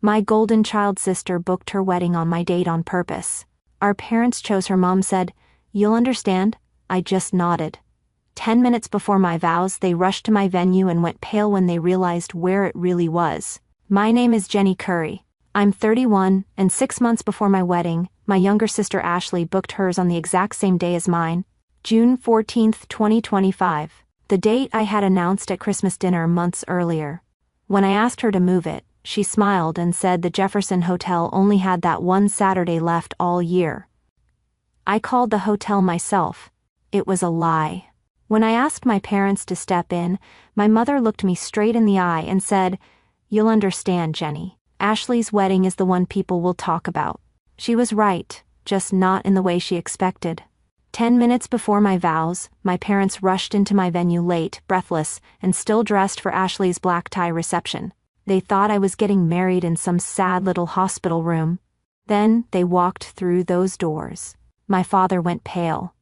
My golden child sister booked her wedding on my date on purpose. Our parents chose her. Mom said, "You'll understand." I just nodded. 10 minutes before my vows, they rushed to my venue and went pale when they realized where it really was. My name is Jenny Curry. I'm 31, and 6 months before my wedding, my younger sister Ashley booked hers on the exact same day as mine, June 14, 2025, the date I had announced at Christmas dinner months earlier. When I asked her to move it, she smiled and said the Jefferson Hotel only had that one Saturday left all year. I called the hotel myself. It was a lie. When I asked my parents to step in, my mother looked me straight in the eye and said, "You'll understand, Jenny. Ashley's wedding is the one people will talk about." She was right, just not in the way she expected. 10 minutes before my vows, my parents rushed into my venue late, breathless, and still dressed for Ashley's black tie reception. They thought I was getting married in some sad little hospital room. Then they walked through those doors. My father went pale.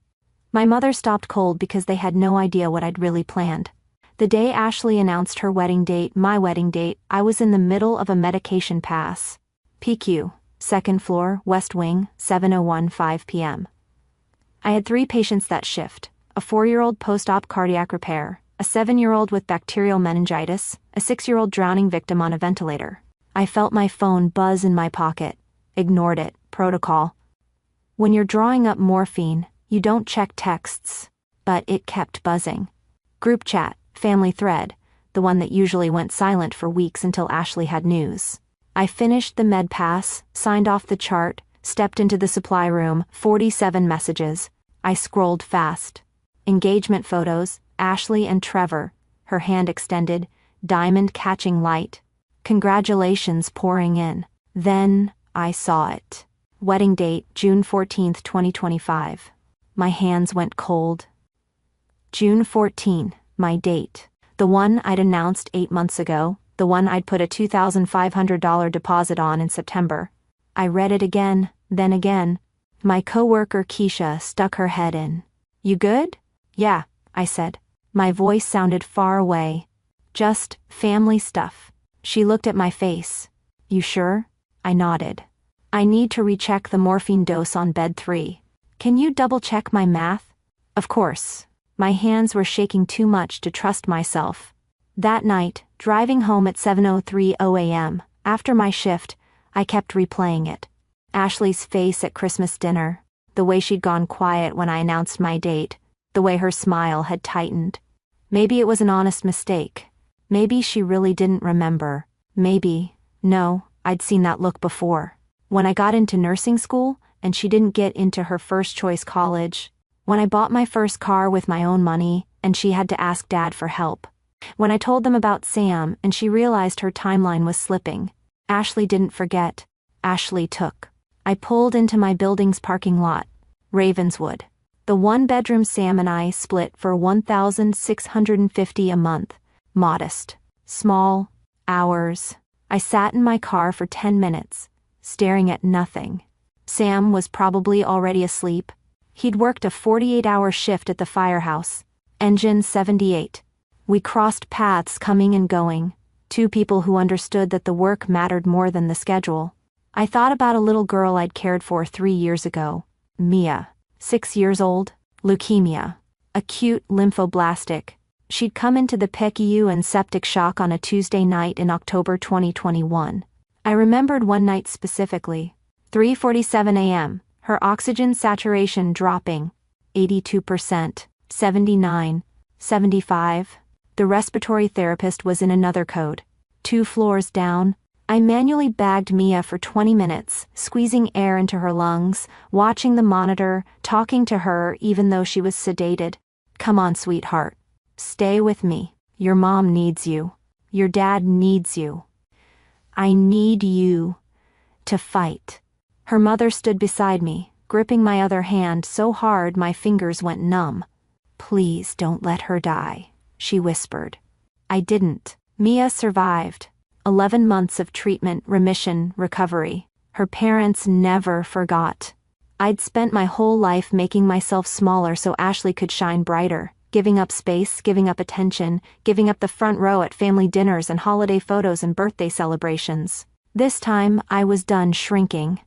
My mother stopped cold because they had no idea what I'd really planned. The day Ashley announced her wedding date, my wedding date, I was in the middle of a medication pass. PQ, second floor, West Wing, 7:05 p.m. I had 3 patients that shift: a 4-year-old post-op cardiac repair, a 7-year-old with bacterial meningitis, a 6-year-old drowning victim on a ventilator. I felt my phone buzz in my pocket. Ignored it. Protocol. When you're drawing up morphine, you don't check texts. But it kept buzzing. Group chat, family thread, the one that usually went silent for weeks until Ashley had news. I finished the med pass, signed off the chart, stepped into the supply room, 47 messages. I scrolled fast. Engagement photos, Ashley and Trevor, her hand extended, diamond catching light. Congratulations pouring in. Then I saw it. Wedding date, June 14, 2025. My hands went cold. June 14, my date. The one I'd announced 8 months ago, the one I'd put a $2,500 deposit on in September. I read it again, then again. My coworker Keisha stuck her head in. "You good?" "Yeah," I said. My voice sounded far away. "Just family stuff." She looked at my face. "You sure?" I nodded. "I need to recheck the morphine dose on bed 3. Can you double-check my math?" "Of course." My hands were shaking too much to trust myself. That night, driving home at 7:03 a.m., after my shift, I kept replaying it. Ashley's face at Christmas dinner, the way she'd gone quiet when I announced my date, the way her smile had tightened. Maybe it was an honest mistake. Maybe she really didn't remember. Maybe, no, I'd seen that look before. When I got into nursing school, and she didn't get into her first choice college. When I bought my first car with my own money, and she had to ask Dad for help. When I told them about Sam, and she realized her timeline was slipping. Ashley didn't forget. Ashley took. I pulled into my building's parking lot. Ravenswood. The 1-bedroom Sam and I split for $1,650 a month. Modest. Small. Hours. I sat in my car for 10 minutes, staring at nothing. Sam was probably already asleep. He'd worked a 48-hour shift at the firehouse. Engine 78. We crossed paths coming and going. 2 people who understood that the work mattered more than the schedule. I thought about a little girl I'd cared for 3 years ago. Mia. 6 years old. Leukemia. Acute lymphoblastic. She'd come into the PICU and septic shock on a Tuesday night in October 2021. I remembered one night specifically. 3:47 a.m., her oxygen saturation dropping. 82%, 79, 75. The respiratory therapist was in another code. 2 floors down. I manually bagged Mia for 20 minutes, squeezing air into her lungs, watching the monitor, talking to her even though she was sedated. "Come on, sweetheart. Stay with me. Your mom needs you. Your dad needs you. I need you to fight." Her mother stood beside me, gripping my other hand so hard my fingers went numb. "Please don't let her die," she whispered. I didn't. Mia survived. 11 months of treatment, remission, recovery. Her parents never forgot. I'd spent my whole life making myself smaller so Ashley could shine brighter, giving up space, giving up attention, giving up the front row at family dinners and holiday photos and birthday celebrations. This time, I was done shrinking.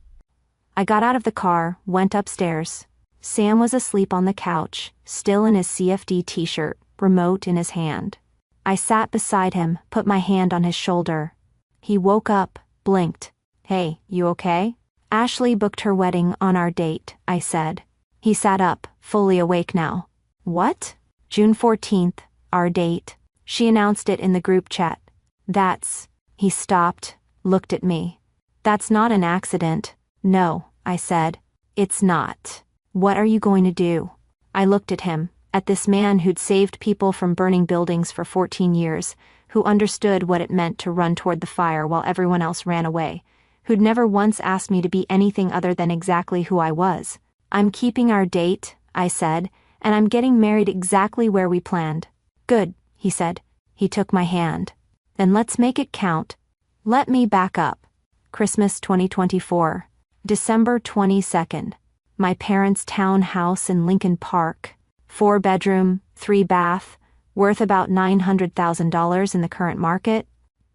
I got out of the car, went upstairs. Sam was asleep on the couch, still in his CFD t-shirt, remote in his hand. I sat beside him, put my hand on his shoulder. He woke up, blinked. "Hey, you okay?" "Ashley booked her wedding on our date," I said. He sat up, fully awake now. "What?" "June 14th, our date. She announced it in the group chat." "That's..." He stopped, looked at me. "That's not an accident." "No," I said. "It's not. What are you going to do?" I looked at him, at this man who'd saved people from burning buildings for 14 years, who understood what it meant to run toward the fire while everyone else ran away, who'd never once asked me to be anything other than exactly who I was. "I'm keeping our date," I said, "and I'm getting married exactly where we planned." "Good," he said. He took my hand. "Then let's make it count." Let me back up. Christmas 2024. December 22nd. My parents' townhouse in Lincoln Park. 4-bedroom, 3-bath, worth about $900,000 in the current market.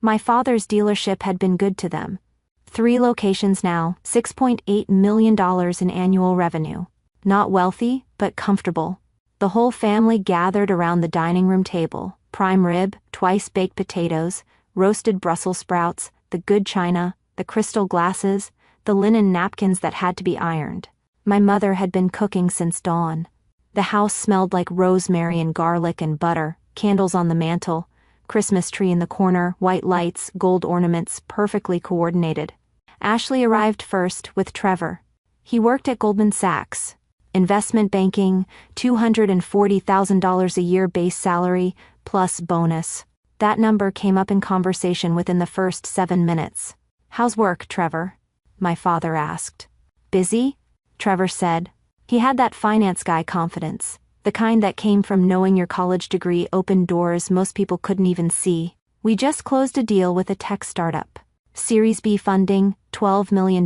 My father's dealership had been good to them. 3 locations now, $6.8 million in annual revenue. Not wealthy, but comfortable. The whole family gathered around the dining room table. Prime rib, twice-baked potatoes, roasted Brussels sprouts, the good china, the crystal glasses, the linen napkins that had to be ironed. My mother had been cooking since dawn. The house smelled like rosemary and garlic and butter, candles on the mantel, Christmas tree in the corner, white lights, gold ornaments, perfectly coordinated. Ashley arrived first with Trevor. He worked at Goldman Sachs. Investment banking, $240,000 a year base salary, plus bonus. That number came up in conversation within the first 7 minutes. "How's work, Trevor?" my father asked. "Busy?" Trevor said. He had that finance guy confidence, the kind that came from knowing your college degree opened doors most people couldn't even see. "We just closed a deal with a tech startup. Series B funding, $12 million.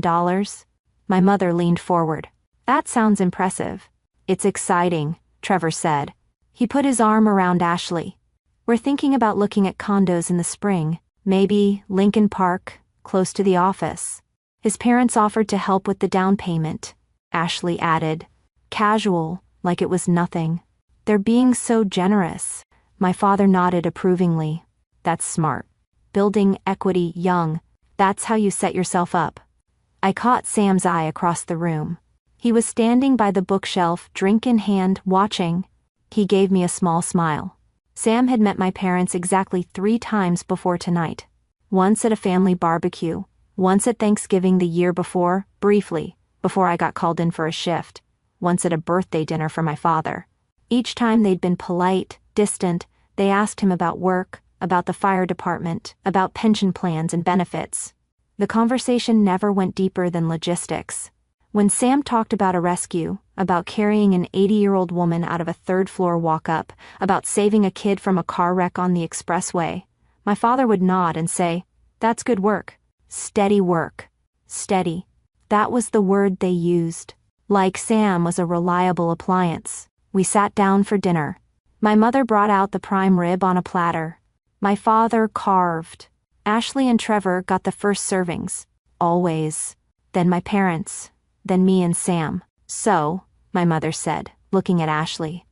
My mother leaned forward. "That sounds impressive." "It's exciting," Trevor said. He put his arm around Ashley. "We're thinking about looking at condos in the spring, maybe Lincoln Park, close to the office." His parents offered to help with the down payment, Ashley added. Casual, like it was nothing. "They're being so generous." My father nodded approvingly. "That's smart. Building equity young. That's how you set yourself up." I caught Sam's eye across the room. He was standing by the bookshelf, drink in hand, watching. He gave me a small smile. Sam had met my parents exactly 3 times before tonight. Once at a family barbecue, once at Thanksgiving the year before, briefly, before I got called in for a shift, once at a birthday dinner for my father. Each time they'd been polite, distant. They asked him about work, about the fire department, about pension plans and benefits. The conversation never went deeper than logistics. When Sam talked about a rescue, about carrying an 80-year-old woman out of a 3rd-floor walk-up, about saving a kid from a car wreck on the expressway, my father would nod and say, "That's good work. Steady work." Steady. That was the word they used. Like Sam was a reliable appliance. We sat down for dinner. My mother brought out the prime rib on a platter. My father carved. Ashley and Trevor got the first servings. Always. Then my parents. Then me and Sam. "So," my mother said, looking at Ashley.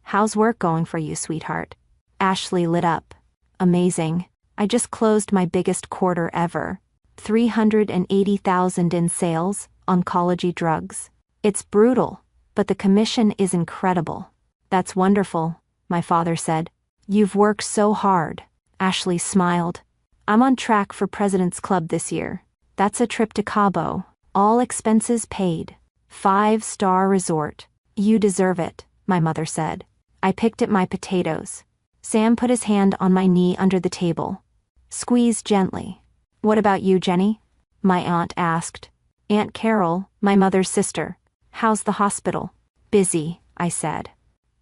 "How's work going for you, sweetheart?" Ashley lit up. "Amazing. I just closed my biggest quarter ever. $380,000 in sales, oncology drugs. It's brutal, but the commission is incredible." "That's wonderful," my father said. "You've worked so hard." Ashley smiled. "I'm on track for President's Club this year. That's a trip to Cabo. All expenses paid. 5-star resort. You deserve it," my mother said. I picked at my potatoes. Sam put his hand on my knee under the table. "Squeeze gently." "What about you, Jenny?" my aunt asked. "Aunt Carol, my mother's sister. How's the hospital?" "Busy," I said.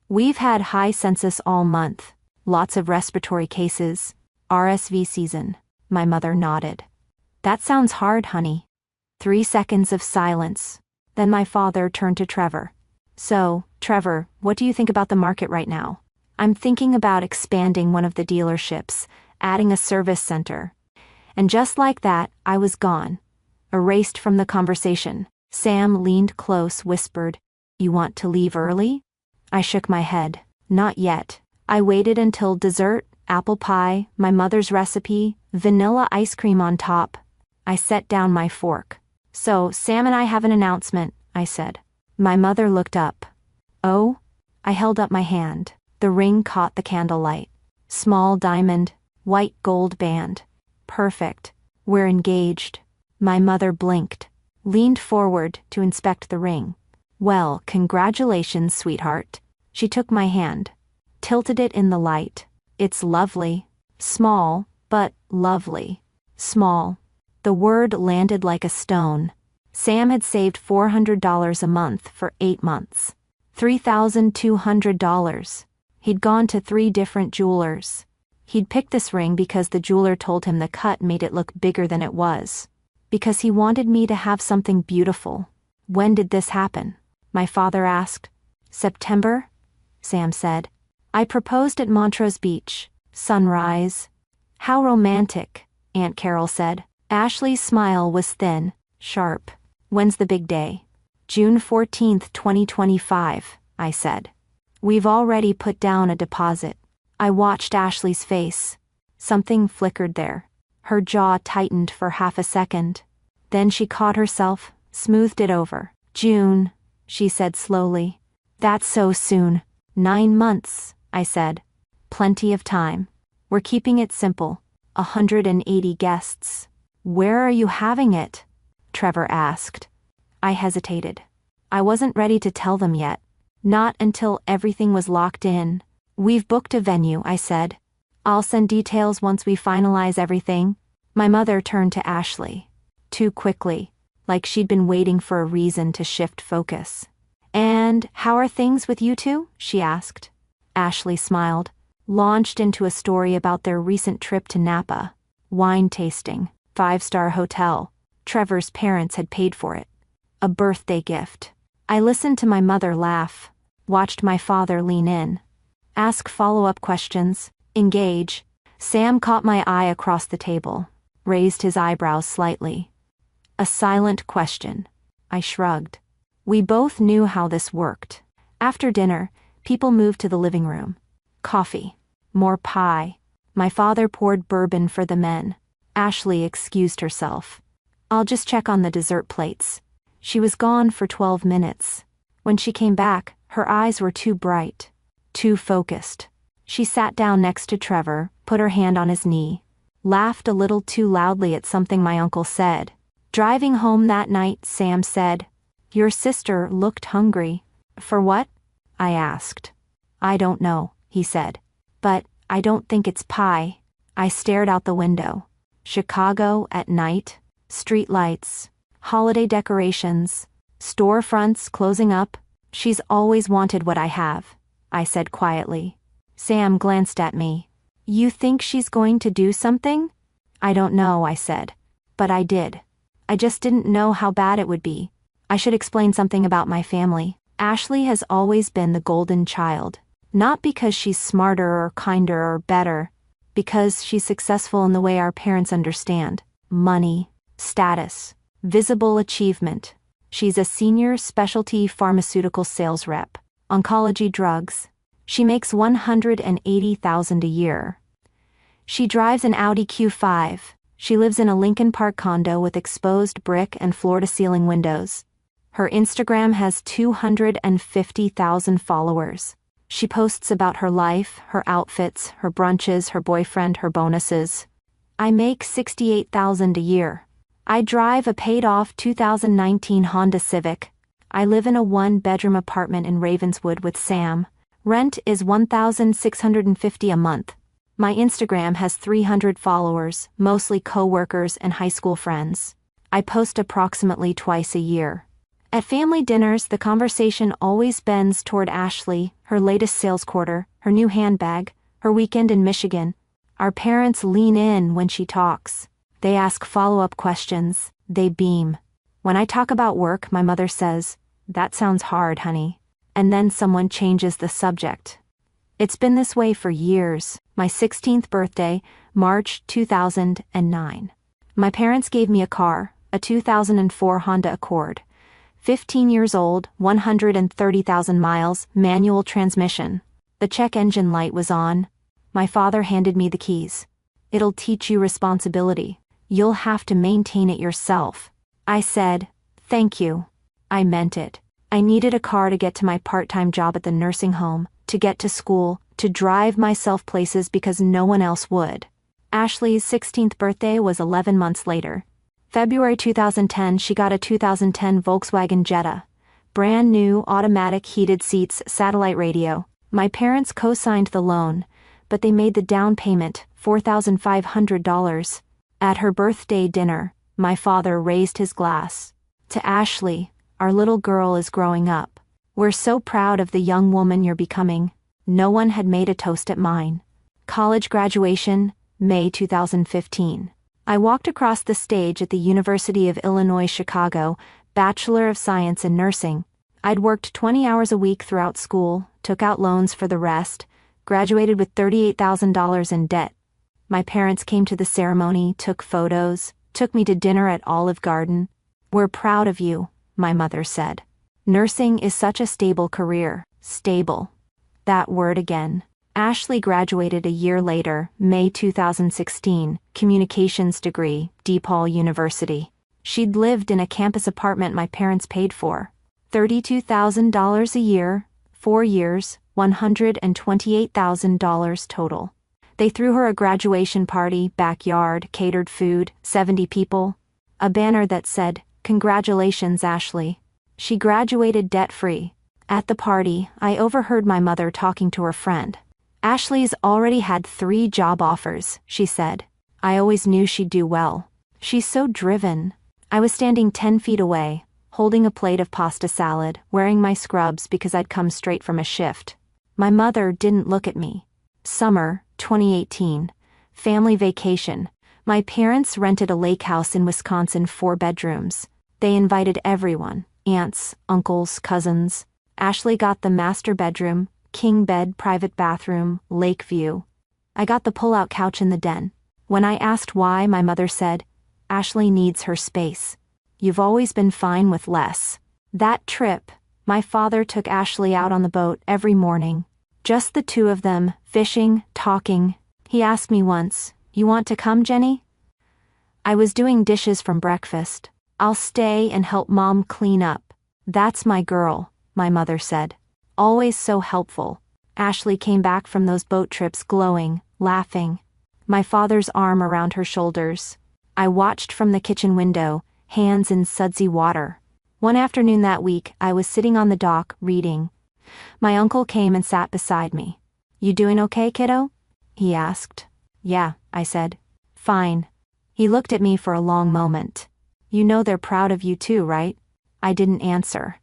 "We've had high census all month. Lots of respiratory cases. RSV season." My mother nodded. "That sounds hard, honey." 3 seconds of silence. Then my father turned to Trevor. "So, Trevor, what do you think about the market right now?" "I'm thinking about expanding one of the dealerships, adding a service center. And just like that, I was gone. Erased from the conversation. Sam leaned close, whispered, "You want to leave early?" I shook my head. Not yet. I waited until dessert, apple pie, my mother's recipe, vanilla ice cream on top. I set down my fork. "So, Sam and I have an announcement," I said. My mother looked up. "Oh?" I held up my hand. The ring caught the candlelight. Small diamond, white gold band. Perfect. "We're engaged." My mother blinked, leaned forward to inspect the ring. "Well, congratulations, sweetheart." She took my hand, tilted it in the light. "It's lovely. Small, but lovely." Small. The word landed like a stone. Sam had saved $400 a month for 8 months. $3,200. He'd gone to 3 different jewelers. He'd picked this ring because the jeweler told him the cut made it look bigger than it was. Because he wanted me to have something beautiful. "When did this happen?" my father asked. "September," Sam said. "I proposed at Montrose Beach. Sunrise." "How romantic," Aunt Carol said. Ashley's smile was thin, sharp. "When's the big day?" "June 14th, 2025, I said. "We've already put down a deposit." I watched Ashley's face. Something flickered there. Her jaw tightened for half a second. Then she caught herself, smoothed it over. "June," she said slowly. "That's so soon." 9 months, I said. "Plenty of time. We're keeping it simple. 180 guests." "Where are you having it?" Trevor asked. I hesitated. I wasn't ready to tell them yet. Not until everything was locked in. "We've booked a venue," I said. "I'll send details once we finalize everything." My mother turned to Ashley. Too quickly, like she'd been waiting for a reason to shift focus. "And how are things with you two?" she asked. Ashley smiled, launched into a story about their recent trip to Napa. Wine tasting, 5-star hotel. Trevor's parents had paid for it. A birthday gift. I listened to my mother laugh, watched my father lean in. Ask follow-up questions, engage. Sam caught my eye across the table, raised his eyebrows slightly. A silent question. I shrugged. We both knew how this worked. After dinner, people moved to the living room. Coffee. More pie. My father poured bourbon for the men. Ashley excused herself. "I'll just check on the dessert plates." She was gone for 12 minutes. When she came back, her eyes were too bright, too focused. She sat down next to Trevor, put her hand on his knee, laughed a little too loudly at something my uncle said. Driving home that night, Sam said, "Your sister looked hungry." "For what?" I asked. "I don't know," he said. "But I don't think it's pie." I stared out the window. Chicago at night, street lights, holiday decorations, storefronts closing up. "She's always wanted what I have," I said quietly. Sam glanced at me. "You think she's going to do something?" "I don't know," I said. "But I did. I just didn't know how bad it would be." I should explain something about my family. Ashley has always been the golden child. Not because she's smarter or kinder or better, because she's successful in the way our parents understand. Money, status, visible achievement. She's a senior specialty pharmaceutical sales rep. Oncology drugs. She makes $180,000 a year. She drives an Audi Q5. She lives in a Lincoln Park condo with exposed brick and floor-to-ceiling windows. Her Instagram has 250,000 followers. She posts about her life, her outfits, her brunches, her boyfriend, her bonuses. I make $68,000 a year. I drive a paid-off 2019 Honda Civic. I live in a 1-bedroom apartment in Ravenswood with Sam. Rent is $1,650 a month. My Instagram has 300 followers, mostly co-workers and high school friends. I post approximately twice a year. At family dinners, the conversation always bends toward Ashley, her latest sales quarter, her new handbag, her weekend in Michigan. Our parents lean in when she talks. They ask follow-up questions. They beam. When I talk about work, my mother says, "That sounds hard, honey." And then someone changes the subject. It's been this way for years. My 16th birthday, March 2009. My parents gave me a car, a 2004 Honda Accord. 15 years old, 130,000 miles, manual transmission. The check engine light was on. My father handed me the keys. It'll teach you responsibility. You'll have to maintain it yourself. I said, thank you. I meant it. I needed a car to get to my part-time job at the nursing home, to get to school, to drive myself places because no one else would. Ashley's 16th birthday was 11 months later. February 2010, she got a 2010 Volkswagen Jetta. Brand new, automatic heated seats, satellite radio. My parents co-signed the loan, but they made the down payment, $4,500. At her birthday dinner, my father raised his glass. To Ashley, our little girl is growing up. We're so proud of the young woman you're becoming. No one had made a toast at mine. College graduation, May 2015. I walked across the stage at the University of Illinois Chicago, Bachelor of Science in Nursing. I'd worked 20 hours a week throughout school, took out loans for the rest, graduated with $38,000 in debt. My parents came to the ceremony, took photos, took me to dinner at Olive Garden. We're proud of you, my mother said. Nursing is such a stable career. Stable. That word again. Ashley graduated a year later, May 2016, communications degree, DePaul University. She'd lived in a campus apartment my parents paid for. $32,000 a year, 4 years, $128,000 total. They threw her a graduation party, backyard, catered food, 70 people. A banner that said, "Congratulations, Ashley." She graduated debt-free. At the party, I overheard my mother talking to her friend. Ashley's already had 3 job offers, she said. I always knew she'd do well. She's so driven. I was standing 10 feet away, holding a plate of pasta salad, wearing my scrubs because I'd come straight from a shift. My mother didn't look at me. Summer, 2018. Family vacation. My parents rented a lake house in Wisconsin, 4 bedrooms. They invited everyone, aunts, uncles, cousins. Ashley got the master bedroom, king bed, private bathroom, lake view. I got the pull-out couch in the den. When I asked why, my mother said, Ashley needs her space. You've always been fine with less. That trip, my father took Ashley out on the boat every morning. Just the 2 of them, fishing, talking. He asked me once, "You want to come, Jenny?" I was doing dishes from breakfast. "I'll stay and help Mom clean up." "That's my girl," my mother said. Always so helpful. Ashley came back from those boat trips glowing, laughing. My father's arm around her shoulders. I watched from the kitchen window, hands in sudsy water. One afternoon that week, I was sitting on the dock, reading. My uncle came and sat beside me. "You doing okay, kiddo?" he asked. "Yeah," I said. "Fine." He looked at me for a long moment. "You know they're proud of you too, right?" I didn't answer.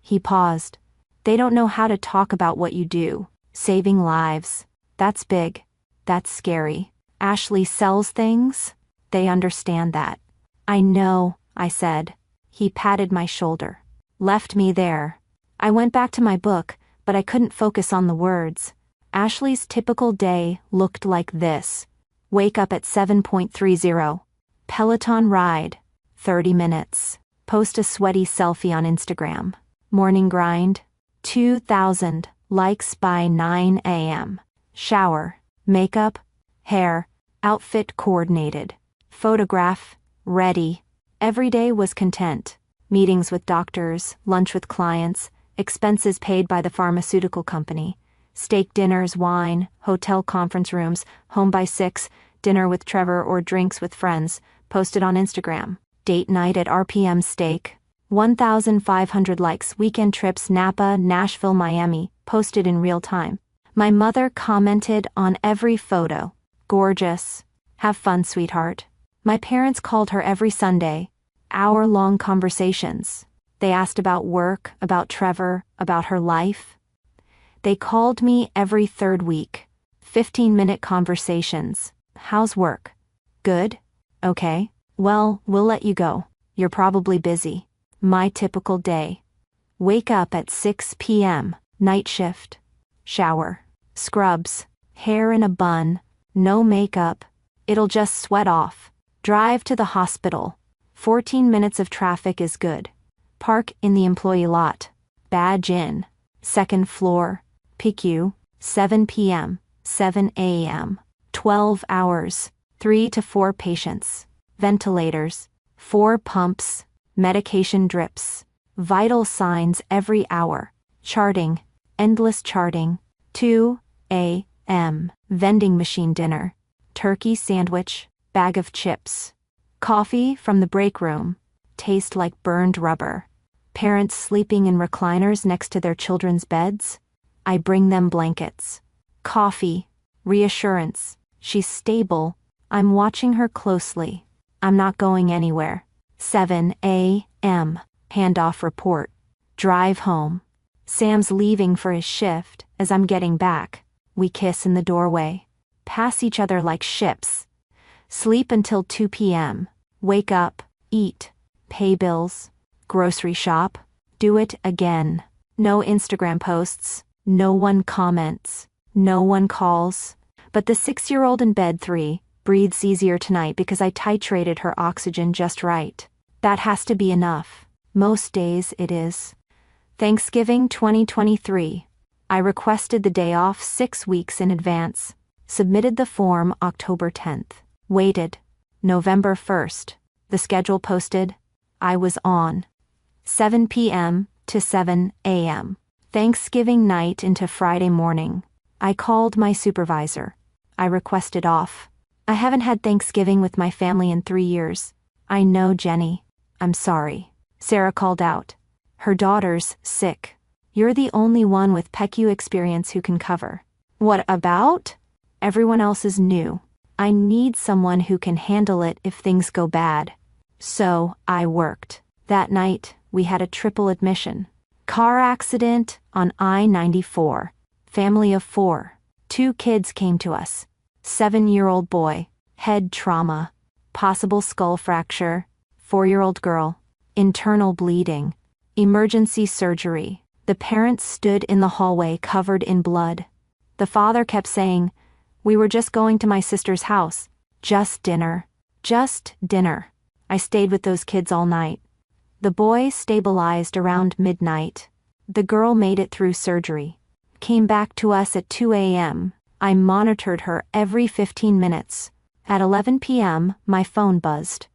He paused. "They don't know how to talk about what you do. Saving lives. That's big. That's scary. Ashley sells things. They understand that." "I know," I said. He patted my shoulder. Left me there. I went back to my book, but I couldn't focus on the words. Ashley's typical day looked like this. Wake up at 7:30. Peloton ride. 30 minutes. Post a sweaty selfie on Instagram. Morning grind. 2,000 likes by 9 a.m. Shower. Makeup. Hair. Outfit coordinated. Photograph. Ready. Every day was content. Meetings with doctors, lunch with clients, expenses paid by the pharmaceutical company. Steak dinners, wine, hotel conference rooms, home by 6, dinner with Trevor or drinks with friends, posted on Instagram. Date night at RPM Steak. 1,500 likes. Weekend trips Napa, Nashville, Miami, posted in real time. My mother commented on every photo. Gorgeous. Have fun, sweetheart. My parents called her every Sunday. Hour-long conversations. They asked about work, about Trevor, about her life. They called me every 3rd week. 15-minute conversations. How's work? Good? Okay. Well, we'll let you go. You're probably busy. My typical day. Wake up at 6 p.m. Night shift. Shower. Scrubs. Hair in a bun. No makeup. It'll just sweat off. Drive to the hospital. 14 minutes of traffic is good. Park in the employee lot. Badge in. Second floor. PICU. 7 p.m. 7 a.m. 12 hours. 3 to 4 patients. Ventilators. 4 pumps. Medication drips. Vital signs every hour. Charting. Endless charting. 2 a.m. Vending machine dinner. Turkey sandwich. Bag of chips. Coffee from the break room. Taste like burned rubber. Parents sleeping in recliners next to their children's beds. I bring them blankets. Coffee. Reassurance. She's stable. I'm watching her closely. I'm not going anywhere. 7 a.m. Handoff report. Drive home. Sam's leaving for his shift. As I'm getting back, we kiss in the doorway. Pass each other like ships. Sleep until 2 p.m. Wake up, eat, pay bills, grocery shop, do it again. No Instagram posts, no one comments, no one calls. But the 6-year-old in bed 3 breathes easier tonight because I titrated her oxygen just right. That has to be enough. Most days it is. Thanksgiving 2023. I requested the day off 6 weeks in advance. Submitted the form October 10th. Waited. November 1st. The schedule posted. I was on. 7 p.m. to 7 a.m. Thanksgiving night into Friday morning. I called my supervisor. I requested off. I haven't had Thanksgiving with my family in 3 years. I know, Jenny. I'm sorry. Sarah called out. Her daughter's sick. You're the only one with PECU experience who can cover. What about? Everyone else is new. I need someone who can handle it if things go bad. So, I worked. That night, we had a triple admission. Car accident on I-94. Family of 4. 2 kids came to us. 7-year-old boy. Head trauma. Possible skull fracture. 4-year-old girl. Internal bleeding. Emergency surgery. The parents stood in the hallway covered in blood. The father kept saying, "We were just going to my sister's house. Just dinner. Just dinner." I stayed with those kids all night. The boy stabilized around midnight. The girl made it through surgery. Came back to us at 2 a.m. I monitored her every 15 minutes. At 11 p.m., my phone buzzed.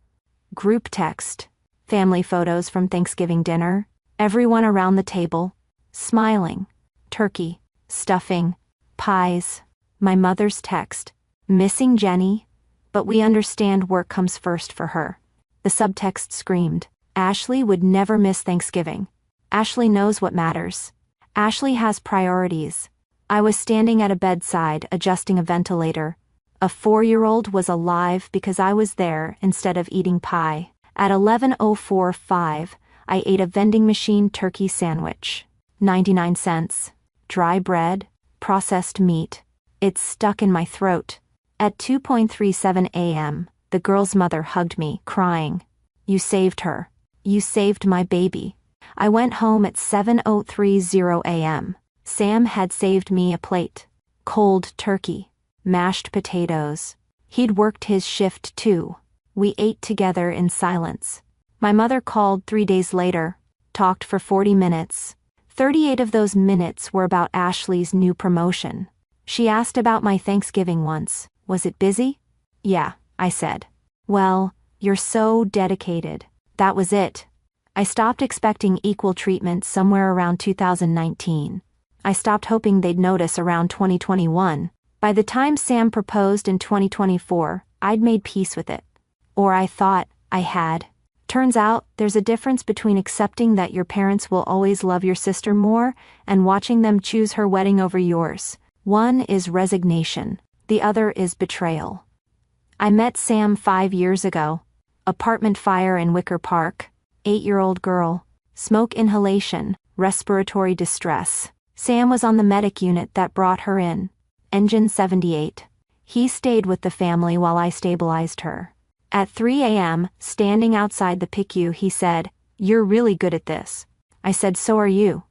Group text. Family photos from Thanksgiving dinner. Everyone around the table. Smiling. Turkey. Stuffing. Pies. My mother's text. Missing Jenny, but we understand work comes first for her. The subtext screamed. Ashley would never miss Thanksgiving. Ashley knows what matters. Ashley has priorities. I was standing at a bedside adjusting a ventilator. A 4-year-old was alive because I was there instead of eating pie. At 11:04:05, I ate a vending machine turkey sandwich. 99 cents. Dry bread, processed meat. It stuck in my throat. At 2:37 a.m., the girl's mother hugged me, crying. You saved her. You saved my baby. I went home at 7:30 a.m. Sam had saved me a plate. Cold turkey. Mashed potatoes. He'd worked his shift too. We ate together in silence. My mother called 3 days later, talked for 40 minutes. 38 of those minutes were about Ashley's new promotion. She asked about my Thanksgiving once. Was it busy? Yeah, I said. Well, you're so dedicated. That was it. I stopped expecting equal treatment somewhere around 2019. I stopped hoping they'd notice around 2021. By the time Sam proposed in 2024, I'd made peace with it. Or I thought I had. Turns out, there's a difference between accepting that your parents will always love your sister more and watching them choose her wedding over yours. One is resignation, the other is betrayal. I met Sam 5 years ago. Apartment fire in Wicker Park. 8-year-old girl. Smoke inhalation, respiratory distress. Sam was on the medic unit that brought her in. Engine 78. He stayed with the family while I stabilized her. At 3 a.m., standing outside the PICU, he said, "You're really good at this." I said, "So are you."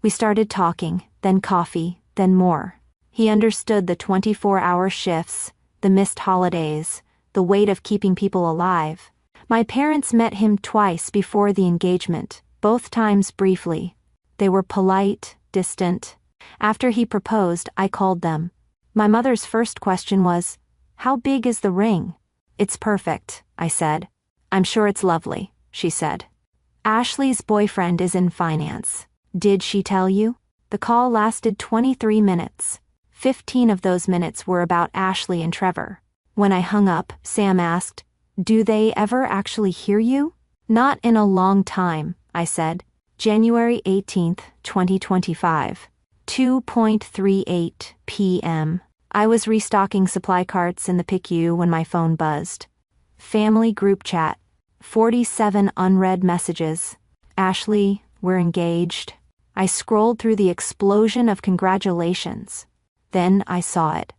We started talking, then coffee, then more. He understood the 24-hour shifts, the missed holidays, the weight of keeping people alive. My parents met him twice before the engagement, both times briefly. They were polite, distant. After he proposed, I called them. My mother's first question was, "How big is the ring?" "It's perfect," I said. "I'm sure it's lovely," she said. "Ashley's boyfriend is in finance. Did she tell you?" The call lasted 23 minutes. 15 of those minutes were about Ashley and Trevor. When I hung up, Sam asked, "Do they ever actually hear you?" "Not in a long time," I said. January 18, 2025. 2:38 p.m. I was restocking supply carts in the PICU when my phone buzzed. Family group chat. 47 unread messages. "Ashley, we're engaged." I scrolled through the explosion of congratulations. Then I saw it.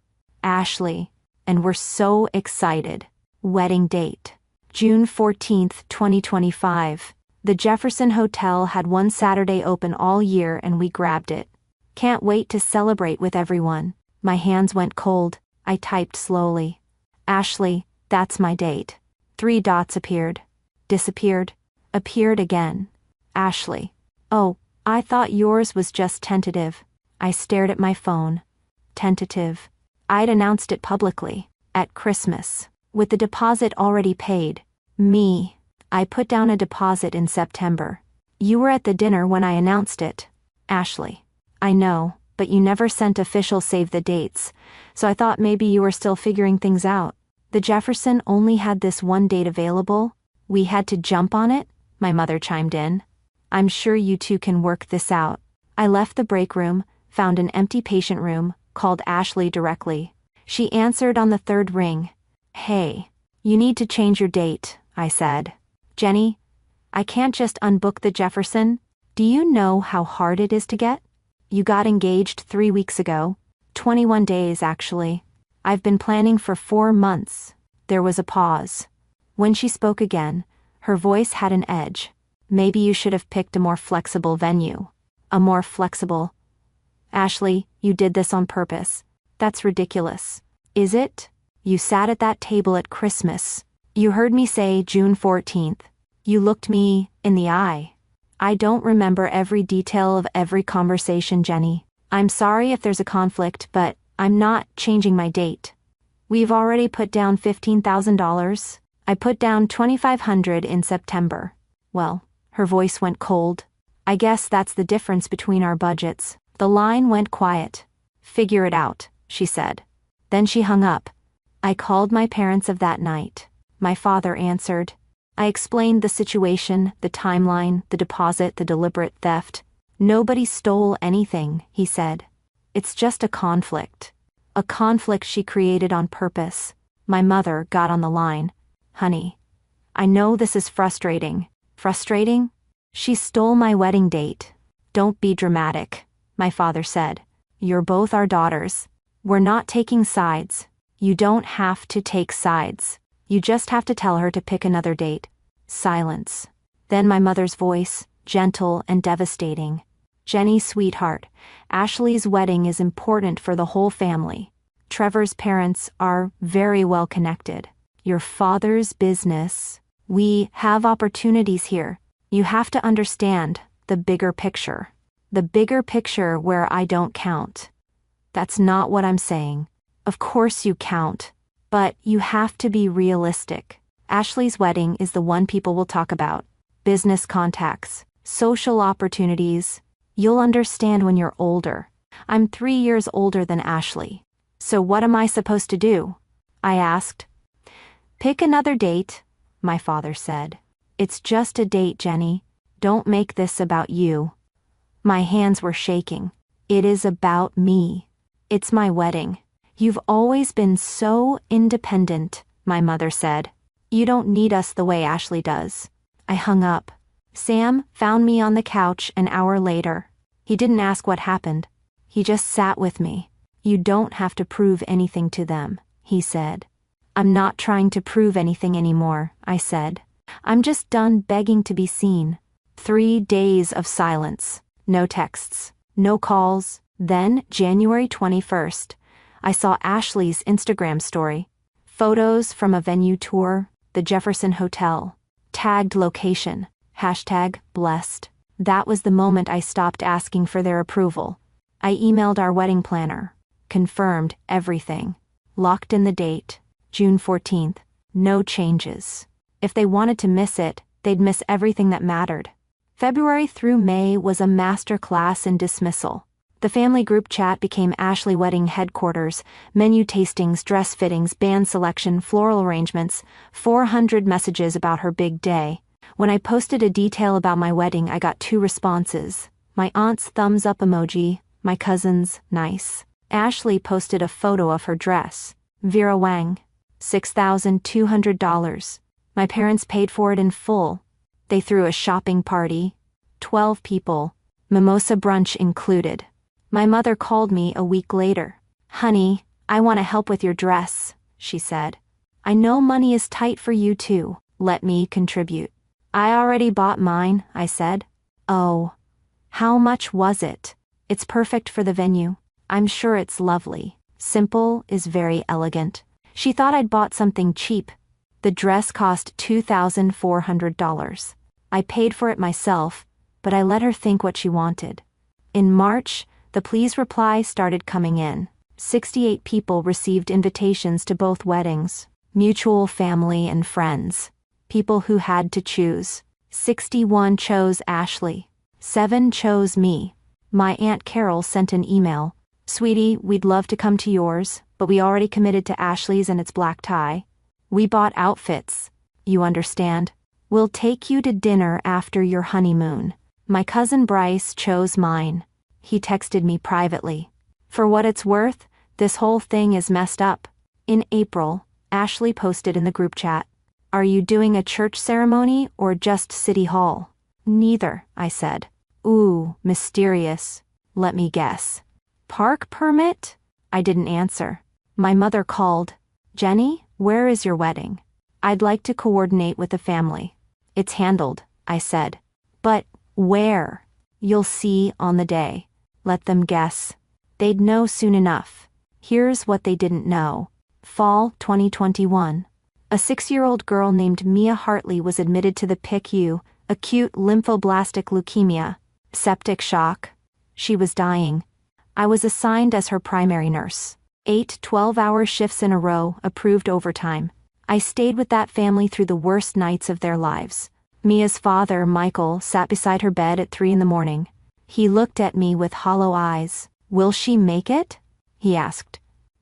Ashley. And we're so excited. Wedding date. June 14, 2025. The Jefferson Hotel had one Saturday open all year and we grabbed it. "Can't wait to celebrate with everyone." My hands went cold. I typed slowly. "Ashley, that's my date." 3 dots appeared. Disappeared. Appeared again. "Ashley. Oh, I thought yours was just tentative." I stared at my phone. Tentative. I'd announced it publicly. At Christmas. With the deposit already paid. Me. I put down a deposit in September. "You were at the dinner when I announced it." "Ashley. I know, but you never sent official save the dates, so I thought maybe you were still figuring things out." "The Jefferson only had this one date available. We had to jump on it," my mother chimed in. "I'm sure you two can work this out." I left the break room, found an empty patient room, called Ashley directly. She answered on the 3rd ring. "Hey, you need to change your date," I said. "Jenny, I can't just unbook the Jefferson. Do you know how hard it is to get? You got engaged 3 weeks ago. 21 days, actually. I've been planning for 4 months." There was a pause. When she spoke again, her voice had an edge. "Maybe you should have picked a more flexible venue." "A more flexible?" "Ashley, you did this on purpose. That's ridiculous." "Is it? You sat at that table at Christmas. You heard me say June 14th. You looked me in the eye." "I don't remember every detail of every conversation, Jenny. I'm sorry if there's a conflict, but I'm not changing my date. We've already put down $15,000. I put down $2,500 in September." "Well," her voice went cold. "I guess that's the difference between our budgets." The line went quiet. "Figure it out," she said. Then she hung up. I called my parents of that night. My father answered. I explained the situation, the timeline, the deposit, the deliberate theft. "Nobody stole anything," he said. "It's just a conflict. A conflict she created on purpose." My mother got on the line. "Honey, I know this is frustrating." "Frustrating?" "She stole my wedding date." "Don't be dramatic," my father said. "You're both our daughters. We're not taking sides." "You don't have to take sides. You just have to tell her to pick another date." Silence. Then my mother's voice, gentle and devastating. "Jenny, sweetheart, Ashley's wedding is important for the whole family. Trevor's parents are very well connected. Your father's business. We have opportunities here. You have to understand the bigger picture. The bigger picture where I don't count." "That's not what I'm saying. Of course you count. But you have to be realistic. Ashley's wedding is the one people will talk about. Business contacts, social opportunities. You'll understand when you're older. I'm 3 years older than Ashley. So what am I supposed to do?" I asked. "Pick another date," my father said. "It's just a date, Jenny. Don't make this about you." My hands were shaking. "It is about me. It's my wedding." "You've always been so independent," my mother said. "You don't need us the way Ashley does." I hung up. Sam found me on the couch an hour later. He didn't ask what happened. He just sat with me. "You don't have to prove anything to them," he said. "I'm not trying to prove anything anymore," I said. "I'm just done begging to be seen." 3 days of silence. No texts. No calls. Then, January 21st. I saw Ashley's Instagram story. Photos from a venue tour, the Jefferson Hotel. Tagged location. #blessed. That was the moment I stopped asking for their approval. I emailed our wedding planner. Confirmed everything. Locked in the date. June 14th. No changes. If they wanted to miss it, they'd miss everything that mattered. February through May was a masterclass in dismissal. The family group chat became Ashley wedding headquarters, menu tastings, dress fittings, band selection, floral arrangements, 400 messages about her big day. When I posted a detail about my wedding, I got 2 responses. My aunt's thumbs up emoji, my cousin's nice. Ashley posted a photo of her dress. Vera Wang. $6,200. My parents paid for it in full. They threw a shopping party. 12 people. Mimosa brunch included. My mother called me a week later. "Honey, I want to help with your dress," she said. "I know money is tight for you too. Let me contribute." "I already bought mine," I said. "Oh. How much was it?" "It's perfect for the venue. I'm sure it's lovely. Simple is very elegant." She thought I'd bought something cheap. The dress cost $2,400. I paid for it myself, but I let her think what she wanted. In March, the please reply started coming in. 68 people received invitations to both weddings. Mutual family and friends. People who had to choose. 61 chose Ashley. 7 chose me. My Aunt Carol sent an email. "Sweetie, we'd love to come to yours, but we already committed to Ashley's and its black tie. We bought outfits. You understand? We'll take you to dinner after your honeymoon." My cousin Bryce chose mine. He texted me privately. "For what it's worth, this whole thing is messed up." In April, Ashley posted in the group chat, "Are you doing a church ceremony or just City Hall?" "Neither," I said. "Ooh, mysterious. Let me guess. Park permit?" I didn't answer. My mother called. "Jenny, where is your wedding? I'd like to coordinate with the family." "It's handled," I said. "But where?" "You'll see on the day. Let them guess." They'd know soon enough. Here's what they didn't know. Fall 2021. A 6-year-old girl named Mia Hartley was admitted to the PICU, acute lymphoblastic leukemia, septic shock. She was dying. I was assigned as her primary nurse. 8 12-hour shifts in a row, approved overtime. I stayed with that family through the worst nights of their lives. Mia's father, Michael, sat beside her bed at 3 a.m. He looked at me with hollow eyes. "Will she make it?" he asked.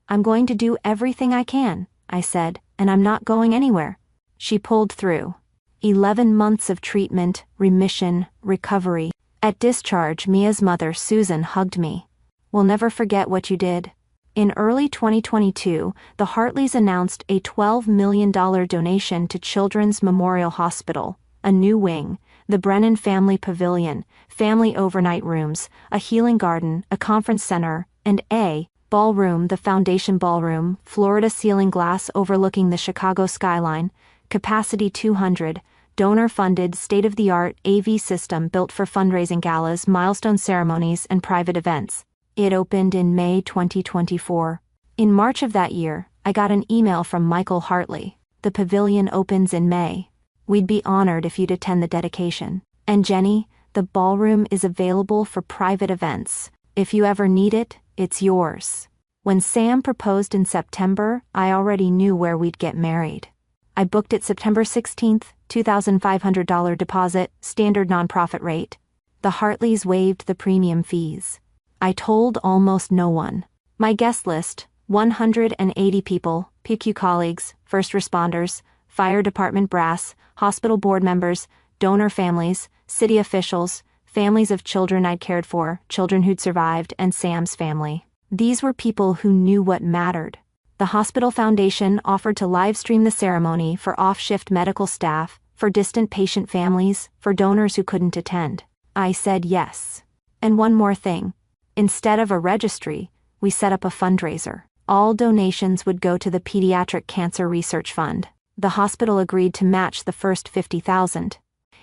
"I'm going to do everything I can," I said, "and I'm not going anywhere." She pulled through. 11 months of treatment, remission, recovery. At discharge, Mia's mother, Susan, hugged me. "We'll never forget what you did." In early 2022, the Hartleys announced a $12 million donation to Children's Memorial Hospital, a new wing, the Brennan Family Pavilion, family overnight rooms, a healing garden, a conference center, and a ballroom, the Foundation Ballroom, Florida ceiling glass overlooking the Chicago skyline, capacity 200, donor-funded, state-of-the-art AV system built for fundraising galas, milestone ceremonies, and private events. It opened in May 2024. In March of that year, I got an email from Michael Hartley. "The pavilion opens in May. We'd be honored if you'd attend the dedication. And Jenny, the ballroom is available for private events. If you ever need it, it's yours." When Sam proposed in September, I already knew where we'd get married. I booked it September 16th, $2,500 deposit, standard nonprofit rate. The Hartleys waived the premium fees. I told almost no one. My guest list, 180 people, PICU colleagues, first responders, fire department brass, hospital board members, donor families, city officials, families of children I'd cared for, children who'd survived, and Sam's family. These were people who knew what mattered. The hospital foundation offered to live stream the ceremony for off-shift medical staff, for distant patient families, for donors who couldn't attend. I said yes. And one more thing. Instead of a registry, we set up a fundraiser. All donations would go to the Pediatric Cancer Research Fund. The hospital agreed to match the first $50,000.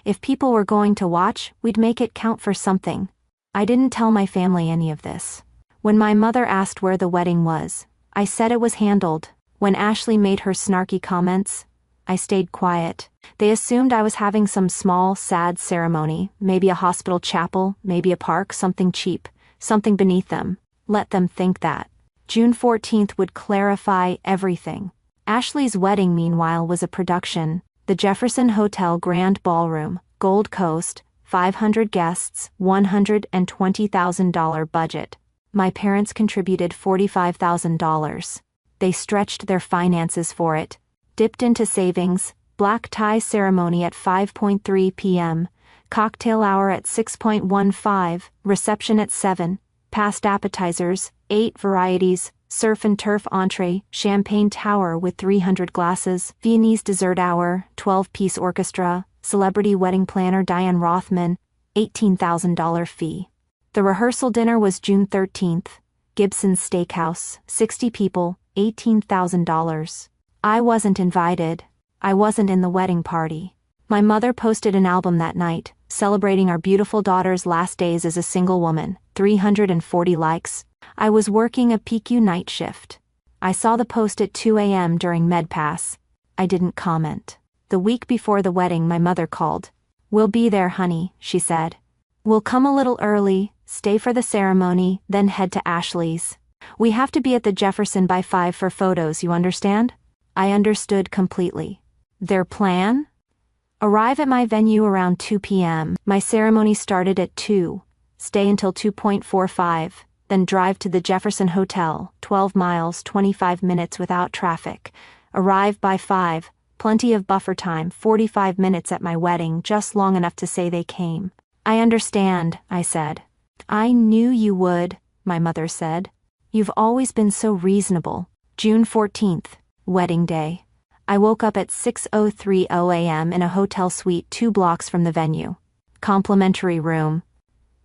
If people were going to watch, we'd make it count for something. I didn't tell my family any of this. When my mother asked where the wedding was, I said it was handled. When Ashley made her snarky comments, I stayed quiet. They assumed I was having some small, sad ceremony, maybe a hospital chapel, maybe a park, something cheap, something beneath them. Let them think that. June 14th would clarify everything. Ashley's wedding, meanwhile, was a production. The Jefferson Hotel Grand Ballroom, Gold Coast, 500 guests, $120,000 budget. My parents contributed $45,000. They stretched their finances for it, dipped into savings. Black tie ceremony at 5:3 p.m., cocktail hour at 6:15, reception at 7, past appetizers, 8 varieties, surf and turf entree, champagne tower with 300 glasses, Viennese dessert hour, 12-piece orchestra, celebrity wedding planner Diane Rothman, $18,000 fee. The rehearsal dinner was June 13th, Gibson's Steakhouse, 60 people, $18,000. I wasn't invited. I wasn't in the wedding party. My mother posted an album that night, celebrating our beautiful daughter's last days as a single woman, 340 likes. I was working a PQ night shift. I saw the post at 2 a.m. during MedPass. I didn't comment. The week before the wedding, my mother called. "We'll be there, honey," she said. "We'll come a little early, stay for the ceremony, then head to Ashley's. We have to be at the Jefferson by 5 for photos, you understand?" I understood completely. Their plan? Arrive at my venue around 2 p.m. My ceremony started at 2. Stay until 2:45, then drive to the Jefferson Hotel, 12 miles, 25 minutes without traffic. Arrive by 5, plenty of buffer time, 45 minutes at my wedding, just long enough to say they came. "I understand," I said. "I knew you would," my mother said. "You've always been so reasonable." June 14th, wedding day. I woke up at 6:30 a.m. in a hotel suite 2 blocks from the venue. Complimentary room.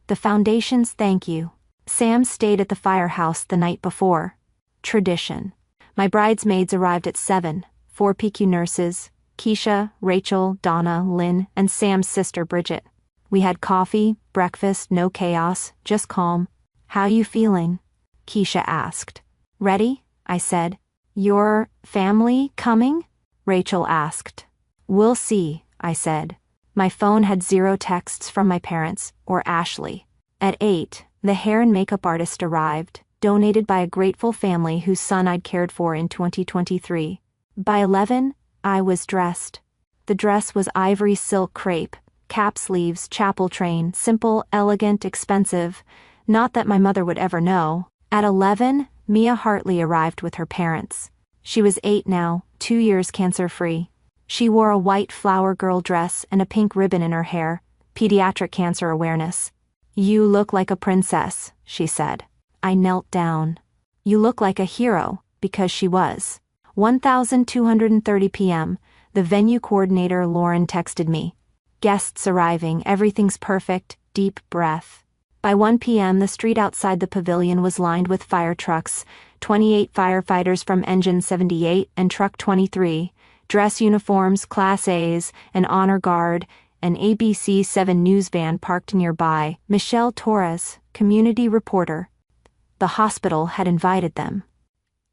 The foundation's thank you. Sam stayed at the firehouse the night before. Tradition. My bridesmaids arrived at 7, 4 PQ nurses, Keisha, Rachel, Donna, Lynn, and Sam's sister Bridget. We had coffee, breakfast, no chaos, just calm. "How you feeling?" Keisha asked. "Ready?" I said. "Your family coming?" Rachel asked. "We'll see," I said. My phone had 0 texts from my parents or Ashley. At 8, the hair and makeup artist arrived, donated by a grateful family whose son I'd cared for in 2023. By 11, I was dressed. The dress was ivory silk crepe, cap sleeves, chapel train, simple, elegant, expensive. Not that my mother would ever know. At 11, Mia Hartley arrived with her parents. She was 8 now, 2 years cancer-free. She wore a white flower girl dress and a pink ribbon in her hair, pediatric cancer awareness. "You look like a princess," she said. I knelt down. "You look like a hero," because she was. 1230 p.m., the venue coordinator Lauren texted me. "Guests arriving, everything's perfect," deep breath. By 1 p.m. the street outside the pavilion was lined with fire trucks, 28 firefighters from Engine 78 and Truck 23, dress uniforms, Class A's, an honor guard, an ABC 7 news van parked nearby. Michelle Torres, community reporter. The hospital had invited them.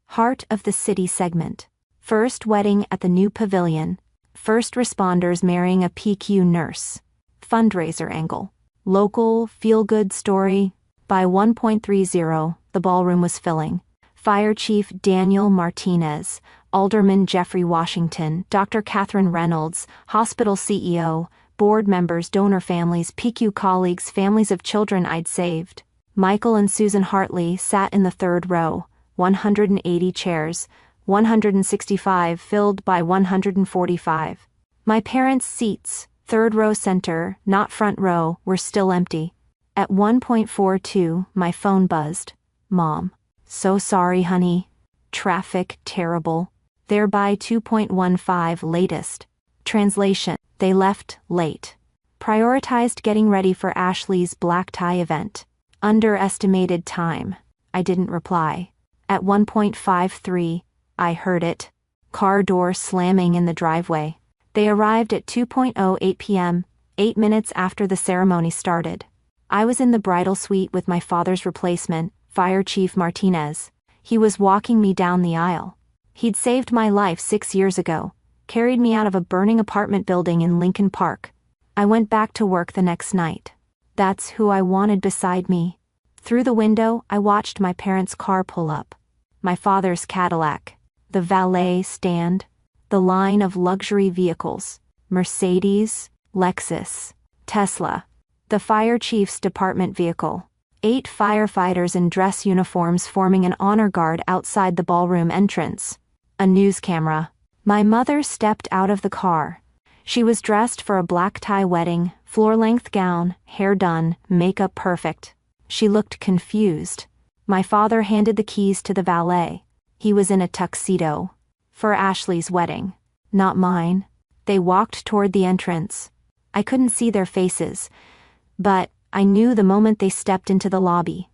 Heart of the City segment. First wedding at the new pavilion. First responders marrying a PQ nurse. Fundraiser angle. Local, feel-good story. By 1:30, the ballroom was filling. Fire Chief Daniel Martinez, Alderman Jeffrey Washington, Dr. Catherine Reynolds, hospital CEO, board members, donor families, PQ colleagues, families of children I'd saved. Michael and Susan Hartley sat in the 3rd row, 180 chairs, 165 filled by 145. My parents' seats, 3rd row center, not front row, were still empty. At 1:42, my phone buzzed. "Mom. So sorry, honey. Traffic terrible." Thereby 2.15 latest. Translation. They left late. Prioritized getting ready for Ashley's black tie event. Underestimated time. I didn't reply. At 1:53, I heard it. Car door slamming in the driveway. They arrived at 2:08 p.m., 8 minutes after the ceremony started. I was in the bridal suite with my father's replacement, Fire Chief Martinez. He was walking me down the aisle. He'd saved my life 6 years ago, carried me out of a burning apartment building in Lincoln Park. I went back to work the next night. That's who I wanted beside me. Through the window, I watched my parents' car pull up. My father's Cadillac, the valet stand, the line of luxury vehicles, Mercedes, Lexus, Tesla, the fire chief's department vehicle, 8 firefighters in dress uniforms forming an honor guard outside the ballroom entrance, a news camera. My mother stepped out of the car. She was dressed for a black tie wedding, floor-length gown, hair done, makeup perfect. She looked confused. My father handed the keys to the valet. He was in a tuxedo. For Ashley's wedding. Not mine. They walked toward the entrance. I couldn't see their faces, but I knew the moment they stepped into the lobby.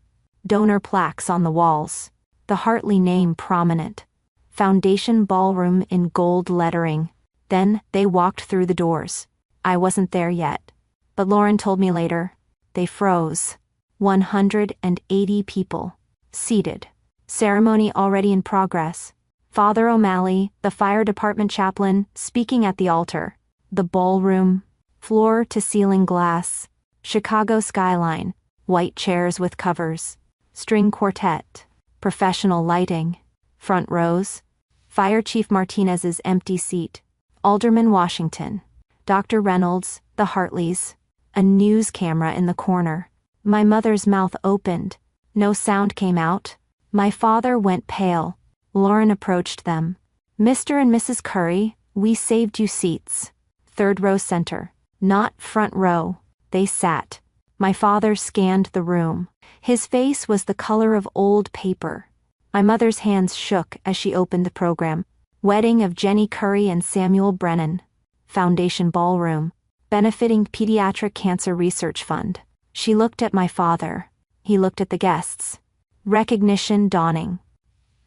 Donor plaques on the walls. The Hartley name prominent. Foundation Ballroom in gold lettering. Then they walked through the doors. I wasn't there yet. But Lauren told me later. They froze. 180 people. Seated. Ceremony already in progress. Father O'Malley, the fire department chaplain, speaking at the altar. The ballroom. Floor-to-ceiling glass. Chicago skyline. White chairs with covers. String quartet. Professional lighting. Front rows. Fire Chief Martinez's empty seat. Alderman Washington. Dr. Reynolds, the Hartleys. A news camera in the corner. My mother's mouth opened. No sound came out. My father went pale. Lauren approached them. Mr. and Mrs. Curry, we saved you seats. 3rd row center. Not front row. They sat. My father scanned the room. His face was the color of old paper. My mother's hands shook as she opened the program. Wedding of Jenny Curry and Samuel Brennan. Foundation Ballroom. Benefiting Pediatric Cancer Research Fund. She looked at my father. He looked at the guests. Recognition dawning.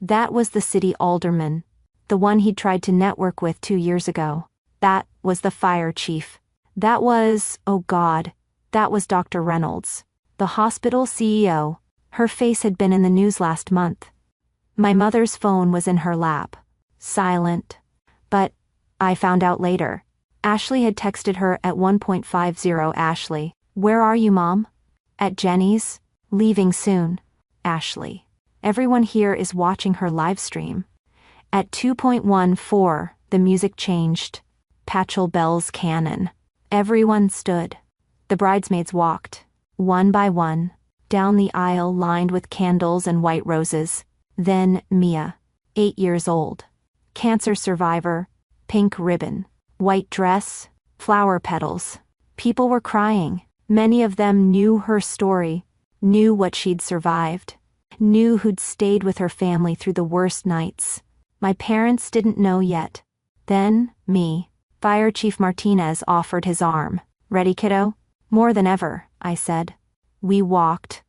That was the city alderman. The one he'd tried to network with 2 years ago. That was the fire chief. That was, oh God, that was Dr. Reynolds. The hospital CEO. Her face had been in the news last month. My mother's phone was in her lap. Silent. But I found out later. Ashley had texted her at 1:50. Ashley, where are you, Mom? At Jenny's. Leaving soon. Ashley. Everyone here is watching her live stream. At 2:14, the music changed. Patchel Bell's canon. Everyone stood. The bridesmaids walked, one by one, down the aisle lined with candles and white roses. Then Mia, 8 years old. Cancer survivor, pink ribbon, white dress, flower petals. People were crying. Many of them knew her story, knew what she'd survived, knew who'd stayed with her family through the worst nights. My parents didn't know yet. Then, me. Fire Chief Martinez offered his arm. Ready, kiddo? More than ever, I said. We walked.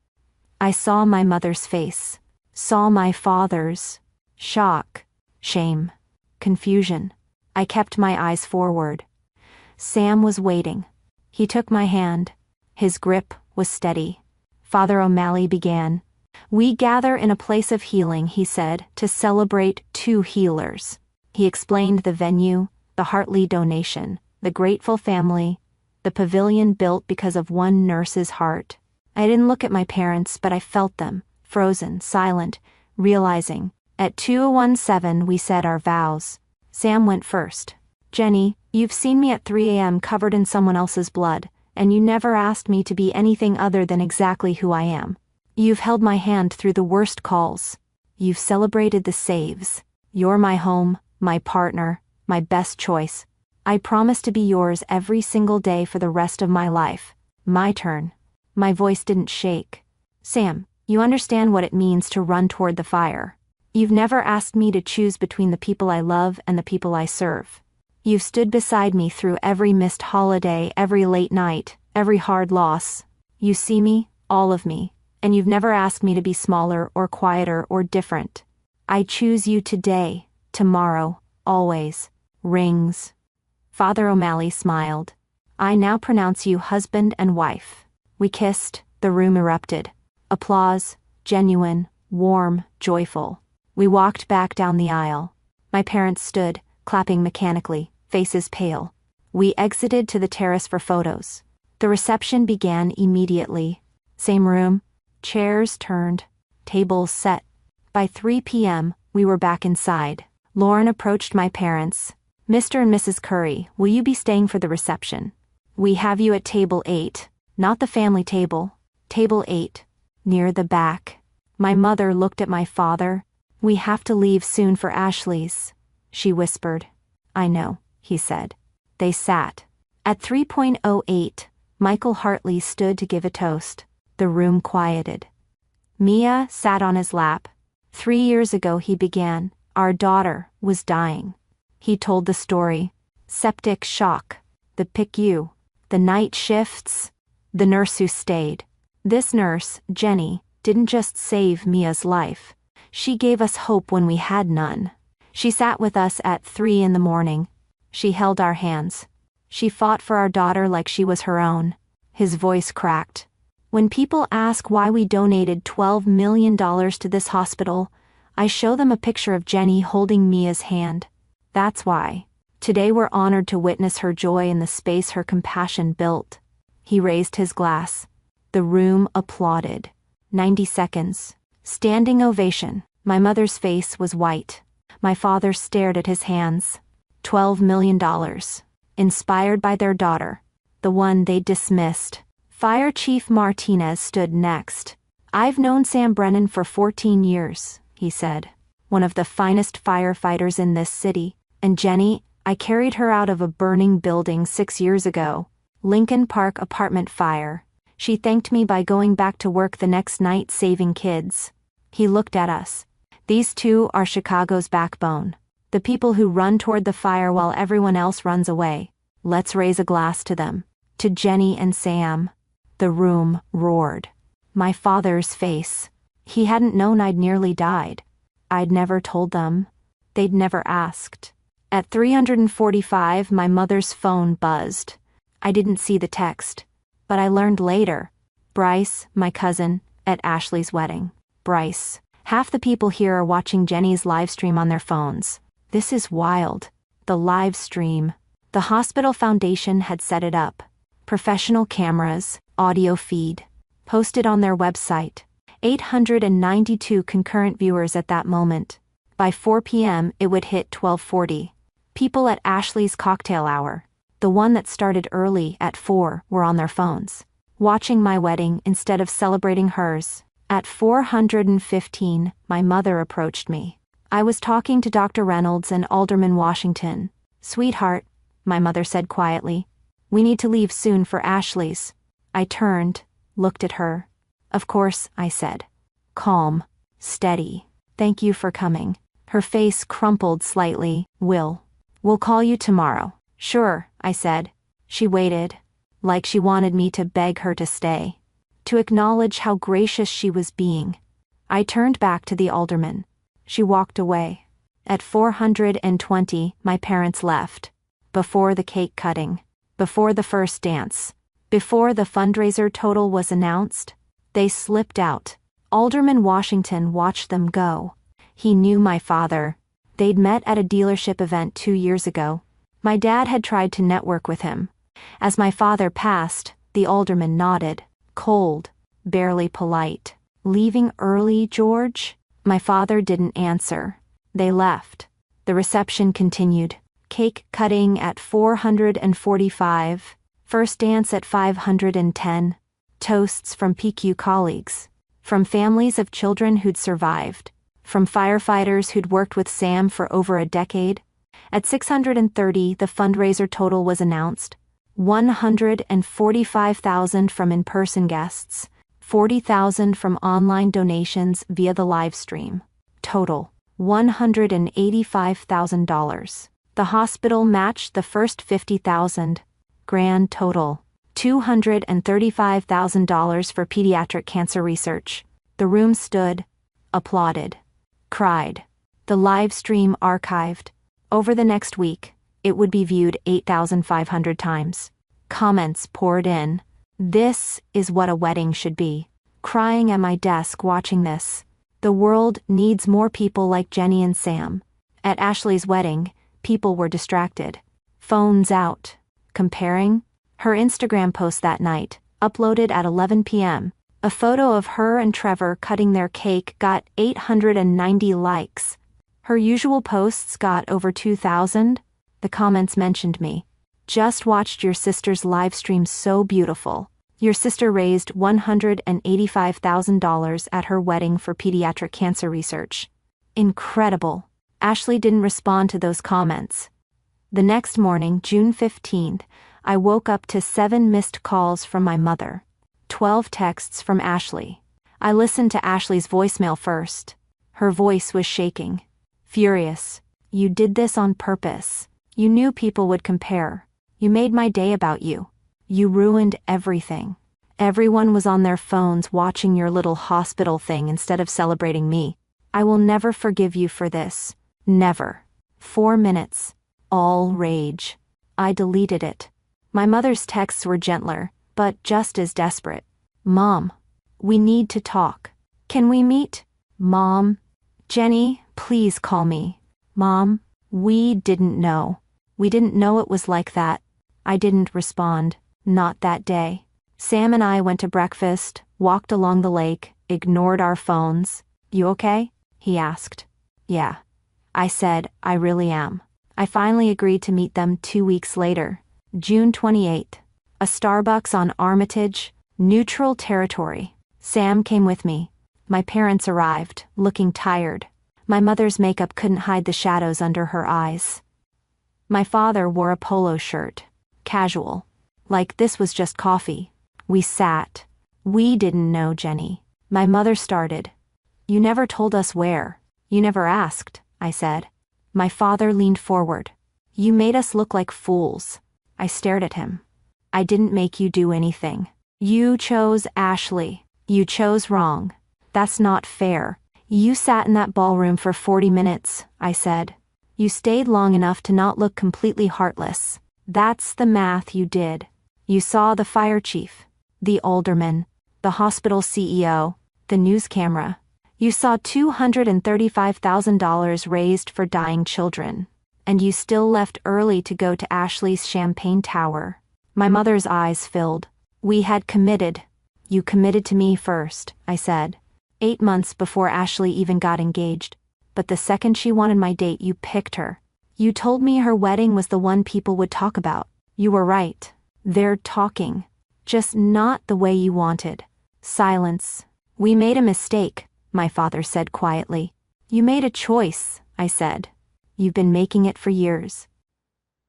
I saw my mother's face. Saw my father's. Shock. Shame. Confusion. I kept my eyes forward. Sam was waiting. He took my hand. His grip was steady. Father O'Malley began. We gather in a place of healing, he said, to celebrate 2 healers. He explained the venue, the Hartley donation, the grateful family, the pavilion built because of one nurse's heart. I didn't look at my parents, but I felt them, frozen, silent, realizing. At 2:17 we said our vows. Sam went first. Jenny, you've seen me at 3 a.m. covered in someone else's blood, and you never asked me to be anything other than exactly who I am. You've held my hand through the worst calls. You've celebrated the saves. You're my home, my partner, my best choice. I promise to be yours every single day for the rest of my life. My turn. My voice didn't shake. Sam, you understand what it means to run toward the fire. You've never asked me to choose between the people I love and the people I serve. You've stood beside me through every missed holiday, every late night, every hard loss. You see me, all of me, and you've never asked me to be smaller or quieter or different. I choose you today, tomorrow, always. Rings. Father O'Malley smiled. I now pronounce you husband and wife. We kissed, the room erupted. Applause, genuine, warm, joyful. We walked back down the aisle. My parents stood, clapping mechanically, faces pale. We exited to the terrace for photos. The reception began immediately. Same room, chairs turned, tables set. By 3 p.m., we were back inside. Lauren approached my parents. "Mr. and Mrs. Curry, will you be staying for the reception? We have you at table 8, not the family table. Table 8, near the back." My mother looked at my father. "We have to leave soon for Ashley's," she whispered. "I know," he said. They sat. At 3:08, Michael Hartley stood to give a toast. The room quieted. Mia sat on his lap. 3 years ago, he began. Our daughter was dying. He told the story. Septic shock. The PICU. The night shifts. The nurse who stayed. This nurse, Jenny, didn't just save Mia's life. She gave us hope when we had none. She sat with us at 3 in the morning. She held our hands. She fought for our daughter like she was her own. His voice cracked. When people ask why we donated $12 million to this hospital, I show them a picture of Jenny holding Mia's hand. That's why. Today we're honored to witness her joy in the space her compassion built. He raised his glass. The room applauded. 90 seconds. Standing ovation. My mother's face was white. My father stared at his hands. $12 million. Inspired by their daughter. The one they dismissed. Fire Chief Martinez stood next. "I've known Sam Brennan for 14 years, he said. "One of the finest firefighters in this city. And Jenny, I carried her out of a burning building 6 years ago. Lincoln Park apartment fire. She thanked me by going back to work the next night saving kids." He looked at us. "These two are Chicago's backbone. The people who run toward the fire while everyone else runs away. Let's raise a glass to them. To Jenny and Sam." The room roared. My father's face. He hadn't known I'd nearly died. I'd never told them. They'd never asked. At 3:45, my mother's phone buzzed. I didn't see the text. But I learned later. Bryce, my cousin, at Ashley's wedding. Bryce. "Half the people here are watching Jenny's live stream on their phones. This is wild." The live stream. The hospital foundation had set it up. Professional cameras, audio feed. Posted on their website. 892 concurrent viewers at that moment. By 4 p.m. it would hit 12:40. People at Ashley's cocktail hour, the one that started early at 4, were on their phones. Watching my wedding instead of celebrating hers. At 4:15, my mother approached me. I was talking to Dr. Reynolds and Alderman Washington. "Sweetheart," my mother said quietly, "we need to leave soon for Ashley's." I turned, looked at her. "Of course," I said. Calm, steady. "Thank you for coming." Her face crumpled slightly. We'll call you tomorrow." "Sure," I said. She waited, like she wanted me to beg her to stay, to acknowledge how gracious she was being. I turned back to the alderman. She walked away. At 420, my parents left. Before the cake cutting. Before the first dance. Before the fundraiser total was announced. They slipped out. Alderman Washington watched them go. He knew my father. They'd met at a dealership event 2 years ago. My dad had tried to network with him. As my father passed, the alderman nodded. Cold. Barely polite. "Leaving early, George?" My father didn't answer. They left. The reception continued. Cake cutting at 445. First dance at 510. Toasts from PQ colleagues. From families of children who'd survived. From firefighters who'd worked with Sam for over a decade. At 630, the fundraiser total was announced. $145,000 from in-person guests. $40,000 from online donations via the live stream. Total, $185,000. The hospital matched the first $50,000. Grand total, $235,000 for pediatric cancer research. The room stood, applauded, cried. The live stream archived. Over the next week, it would be viewed 8,500 times. Comments poured in. "This is what a wedding should be." Crying at my desk watching this. The world needs more people like Jenny and Sam. At Ashley's wedding, people were distracted. Phones out. Comparing? Her Instagram post that night, uploaded at 11 p.m., a photo of her and Trevor cutting their cake got 890 likes. Her usual posts got over 2,000. The comments mentioned me. Just watched your sister's live stream, so beautiful. Your sister raised $185,000 at her wedding for pediatric cancer research. Incredible. Ashley didn't respond to those comments. The next morning, June 15th, I woke up to 7 missed calls from my mother. 12 texts from Ashley. I listened to Ashley's voicemail first. Her voice was shaking. Furious. You did this on purpose. You knew people would compare. You made my day about you. You ruined everything. Everyone was on their phones watching your little hospital thing instead of celebrating me. I will never forgive you for this. Never. 4 minutes. All rage. I deleted it. My mother's texts were gentler, but just as desperate. Mom, we need to talk. Can we meet? Mom. Jenny, please call me. Mom, we didn't know. We didn't know it was like that. I didn't respond. Not that day. Sam and I went to breakfast, walked along the lake, ignored our phones. You okay? He asked. Yeah. I said, I really am. I finally agreed to meet them 2 weeks later. June 28th. A Starbucks on Armitage, neutral territory. Sam came with me. My parents arrived, looking tired. My mother's makeup couldn't hide the shadows under her eyes. My father wore a polo shirt. Casual. Like this was just coffee. We sat. We didn't know, Jenny. My mother started. You never told us where. You never asked, I said. My father leaned forward. You made us look like fools. I stared at him. I didn't make you do anything. You chose Ashley. You chose wrong. That's not fair. You sat in that ballroom for 40 minutes, I said. You stayed long enough to not look completely heartless. That's the math you did. You saw the fire chief, the alderman, the hospital CEO, the news camera. You saw $235,000 raised for dying children. And you still left early to go to Ashley's champagne tower. My mother's eyes filled. We had committed. You committed to me first, I said. 8 months before Ashley even got engaged. But the second she wanted my date, you picked her. You told me her wedding was the one people would talk about. You were right. They're talking. Just not the way you wanted. Silence. We made a mistake, my father said quietly. You made a choice, I said. You've been making it for years.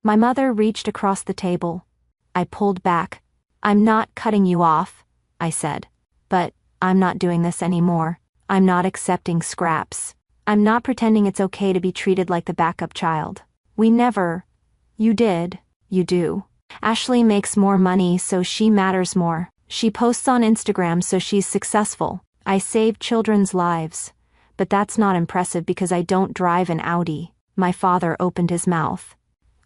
My mother reached across the table. I pulled back. I'm not cutting you off, I said. But I'm not doing this anymore. I'm not accepting scraps. I'm not pretending it's okay to be treated like the backup child. We never. You did. You do. Ashley makes more money, so she matters more. She posts on Instagram, so she's successful. I save children's lives. But that's not impressive because I don't drive an Audi. My father opened his mouth.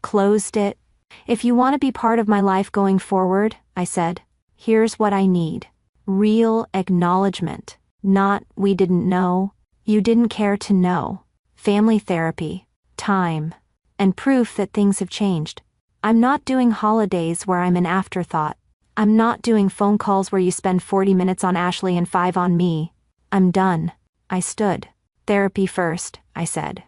Closed it. If you want to be part of my life going forward, I said, here's what I need. Real acknowledgement. Not, we didn't know. You didn't care to know. Family therapy. Time. And proof that things have changed. I'm not doing holidays where I'm an afterthought. I'm not doing phone calls where you spend 40 minutes on Ashley and 5 on me. I'm done. I stood. Therapy first, I said.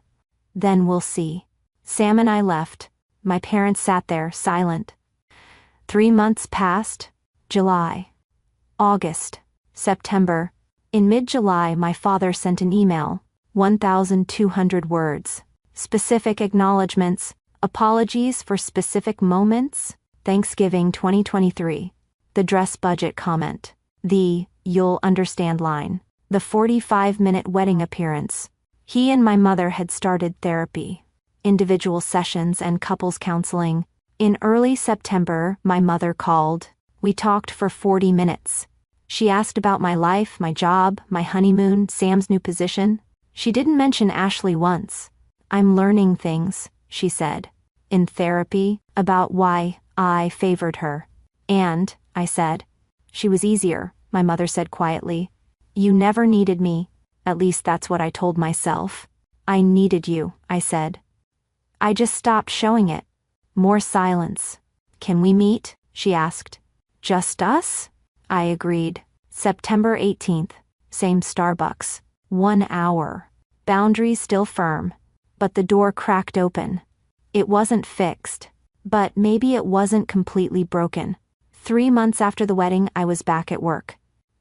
Then we'll see. Sam and I left. My parents sat there, silent. 3 months passed. July. August. September. In mid-July, my father sent an email. 1,200 words. Specific acknowledgements. Apologies for specific moments. Thanksgiving 2023. The dress budget comment. The, you'll understand line. The 45-minute wedding appearance. He and my mother had started therapy. Individual sessions and couples counseling. In early September, my mother called. We talked for 40 minutes. She asked about my life, my job, my honeymoon, Sam's new position. She didn't mention Ashley once. I'm learning things, she said. In therapy, about why I favored her. And, I said. She was easier, my mother said quietly. You never needed me. At least that's what I told myself. I needed you, I said. I just stopped showing it. More silence. Can we meet? She asked. Just us? I agreed. September 18th. Same Starbucks. 1 hour. Boundaries still firm. But the door cracked open. It wasn't fixed. But maybe it wasn't completely broken. 3 months after the wedding, I was back at work.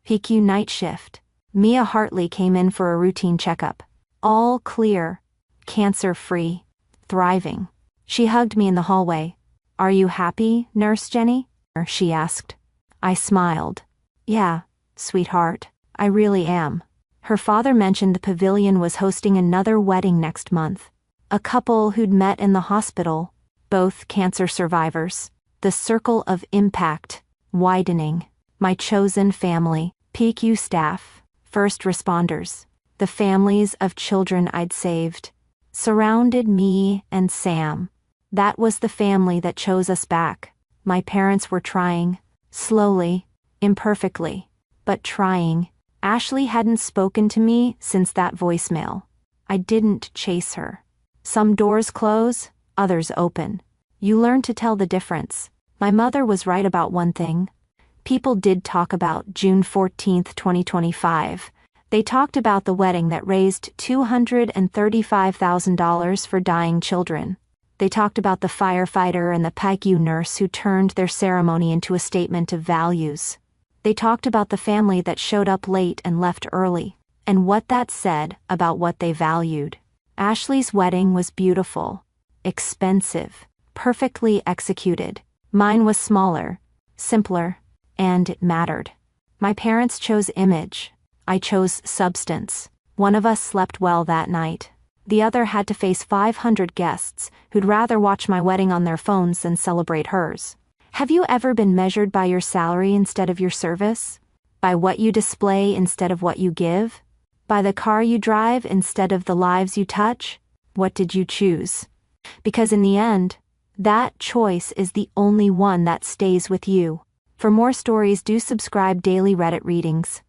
PQ night shift. Mia Hartley came in for a routine checkup. All clear. Cancer-free. Thriving. She hugged me in the hallway. Are you happy, Nurse Jenny? She asked. I smiled. Yeah, sweetheart, I really am. Her father mentioned the pavilion was hosting another wedding next month. A couple who'd met in the hospital, both cancer survivors. The circle of impact, widening. My chosen family, PQ staff, first responders, the families of children I'd saved, surrounded me and Sam. That was the family that chose us back. My parents were trying, slowly, imperfectly, but trying. Ashley hadn't spoken to me since that voicemail. I didn't chase her. Some doors close, others open. You learn to tell the difference. My mother was right about one thing. People did talk about June 14th, 2025. They talked about the wedding that raised $235,000 for dying children. They talked about the firefighter and the PICU nurse who turned their ceremony into a statement of values. They talked about the family that showed up late and left early, and what that said about what they valued. Ashley's wedding was beautiful, expensive, perfectly executed. Mine was smaller, simpler, and it mattered. My parents chose image. I chose substance. One of us slept well that night. The other had to face 500 guests who'd rather watch my wedding on their phones than celebrate hers. Have you ever been measured by your salary instead of your service? By what you display instead of what you give? By the car you drive instead of the lives you touch? What did you choose? Because in the end, that choice is the only one that stays with you. For more stories, do subscribe daily Reddit readings.